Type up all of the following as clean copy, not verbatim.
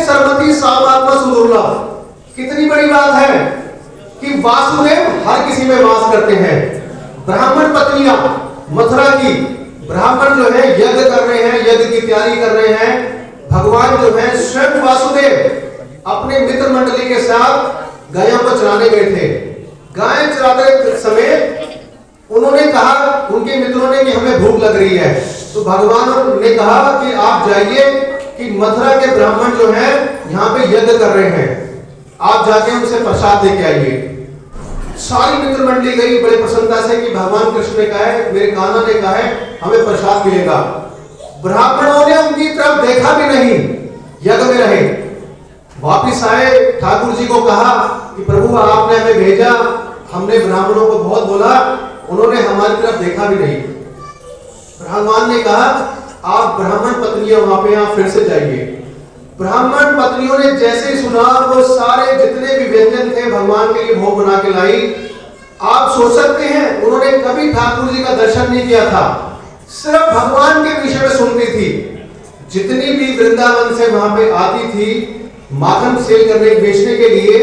सर्वति सामात्मा सुदुर्लभ। कितनी बड़ी बात है कि वासुदेव हर किसी में वास करते हैं। ब्राह्मण पत्नियां मथुरा की, ब्राह्मण जो है यज्ञ कर रहे हैं, यज्ञ की तैयारी कर रहे हैं। भगवान जो है स्वयं वासुदेव अपने मित्र मंडली के साथ गायों को चराने गए थे। गाय चराते समय उन्होंने कहा, उनके मित्रों ने, कि हमें भूख लग रही है। तो भगवान ने कहा कि आप जाइए कि मथुरा के ब्राह्मण जो हैं यहाँ पे यज्ञ कर रहे हैं, आप जाके उनसे प्रसाद लेके आइए। सारी मित्र मंडली गई बड़े प्रसन्नता से कि भगवान कृष्ण ने कहा है, मेरे कान्हा ने कहा है हमें प्रसाद मिलेगा। ब्राह्मणों ने उनकी तरफ देखा भी नहीं, यज्ञ में रहे। वापिस आए, ठाकुर जी को कहा कि प्रभु आपने हमें भेजा, हमने ब्राह्मणों को बहुत बोला, उन्होंने हमारी तरफ देखा भी नहीं। भगवान ने कहा आप ब्राह्मण पत्नियां वहां पे आप फिर से जाइए। ब्राह्मण पत्नियों ने जैसे ही सुना, वो सारे जितने भी व्यंजन थे भगवान के लिए भोग बना के लाई। आप सोच सकते हैं उन्होंने कभी ठाकुर जी का दर्शन नहीं किया था, सिर्फ भगवान के विषय में सुनती थी। जितनी भी वृंदावन से वहां पे आती थी माखन सेल करने बेचने के लिए,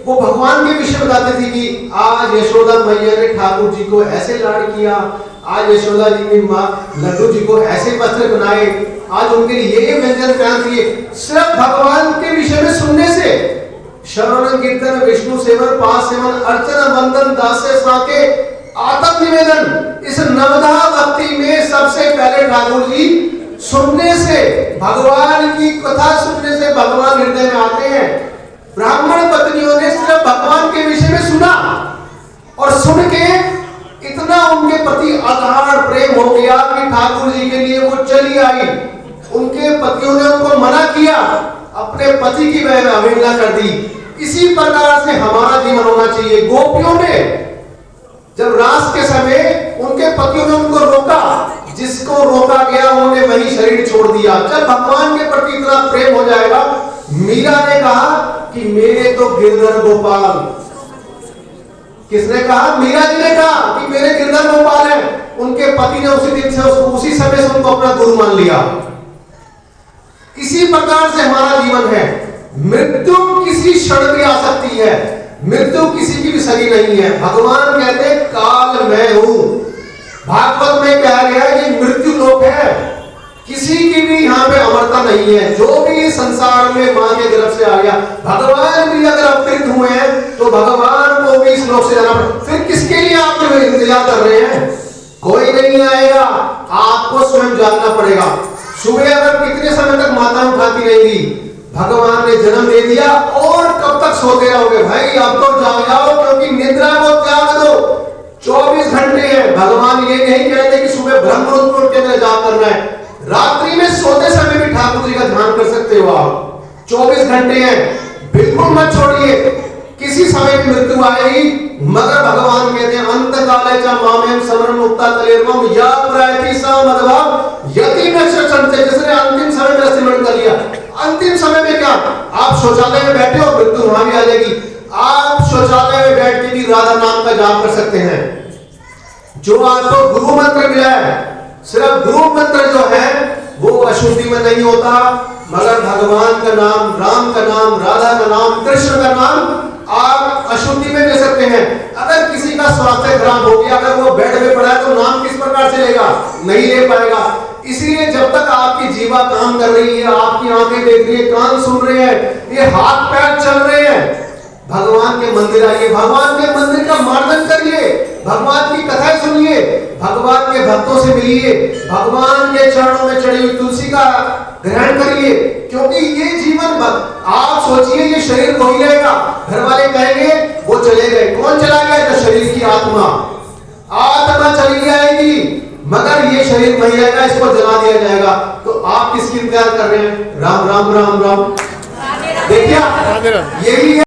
वो भगवान के विषय बताती थी कि आज यशोदा मैया ने ठाकुर जी को ऐसे लाड किया, आज यशोदा जी ने मां लड्डू जी को ऐसे वस्त्र बनाए, आज उनके लिए ये व्यंजन तैयार किए। सिर्फ भगवान के विषय में सुनने से श्रवण कीर्तन विष्णु सेवन पास सेवन अर्चन वंदन दास्य साके आत्म निवेदन, इस नवधा भक्ति में सबसे पहले ठाकुर जी सुनने से, भगवान की कथा सुनने से भगवान हृदय में आते हैं। ब्राह्मण पत्नियों ने सिर्फ भगवान के विषय में सुना और सुन के इतना उनके प्रति अगाध प्रेम हो गया कि ठाकुर जी के लिए वो चली आई। उनके पतियों ने उनको मना किया, अपने पति की वह अवहेलना कर दी। इसी प्रकार से हमारा जीवन होना चाहिए। गोपियों ने जब रास के समय उनके पतियों ने उनको रोका, जिसको रोका गया उन्होंने वही शरीर छोड़ दिया। जब भगवान के प्रति इतना प्रेम हो जाएगा, मीरा ने कहा कि मेरे तो गिरधर गोपाल, किसने कहा? मीरा जी ने कहा कि मेरे गिरधर गोपाल है। उनके पति ने उसी दिन से उसको, उसी समय से उनको अपना गुरु मान लिया। इसी प्रकार से हमारा जीवन है। मृत्यु किसी क्षण भी आ सकती है, मृत्यु किसी की भी सगी नहीं है। भगवान कहते हैं काल मैं हूं। भागवत में कहा गया है ये मृत्यु लोक है, किसी की भी यहाँ पे अमरता नहीं है। जो भी संसार में मां के गर्भ से आ गया, भगवान भी अगर अवतरित हुए हैं तो भगवान को भी इस लोक से जाना पड़ेगा। फिर किसके लिए आप इंतजार कर रहे हैं? कोई नहीं आएगा, आपको स्वयं जानना पड़ेगा। सुबह अगर कितने समय तक माता उठाती रहेगी, भगवान ने जन्म दे दिया और कब तक सोते रहोगे? भाई अब तो जाग जाओ, क्योंकि निद्रा को त्याग दो। 24 घंटे हैं। भगवान ये नहीं कहते कि सुबह ब्रह्म मुहूर्त में उठ के इंतजार करना है। रात्रि में सोते समय भी ठाकुर जी का ध्यान कर सकते हो आप। 24 घंटे हैं, बिल्कुल मत छोड़िए। किसी समय भी मृत्यु आएगी, मगर भगवान कहते हैं अंत काले च मामेम समरण मुक्ता तलेर्वम या प्रायति सा मदभाव यति नक्षत्रंते, जिसने अंतिम समय में स्मरण कर लिया। अंतिम समय में क्या? आप शौचालय में बैठे हो, मृत्यु वहां भी आ जाएगी। आप शौचालय में बैठ के भी राधा नाम का जाप कर सकते हैं। जो आपको गुरु मंत्र मिला है, सिर्फ गुरु मंत्र जो है वो अशुद्धि में नहीं होता, मगर भगवान का नाम, राम का नाम, राधा का नाम, कृष्ण का नाम आप अशुद्धि में ले सकते हैं। अगर किसी का स्वास्थ्य खराब हो गया, अगर वो बेड में पड़ा है, तो नाम किस प्रकार से लेगा? नहीं ले पाएगा। इसीलिए जब तक आपकी जीवा काम कर रही है, आपकी आंखें देख रही है, कान सुन रहे हैं, ये हाथ पैर चल रहे हैं, भगवान के मंदिर आइए, भगवान के मंदिर का मार्जन करिए, भगवान की कथाएं सुनिए, भगवान के भक्तों से मिलिए, भगवान के चरणों में चढ़ी हुई तुलसी का ग्रहण करिए। क्योंकि ये जीवन, आप सोचिए ये शरीर हो ही रहेगा। घर वाले कहेंगे वो चले गए, कौन चला गया? जो शरीर की आत्मा, आत्मा चली जाएगी, मगर ये शरीर वही रहेगा, इसको जला दिया जाएगा। तो आप किसकी इंतजार कर रहे हैं? राम राम राम राम। देखिए यही है।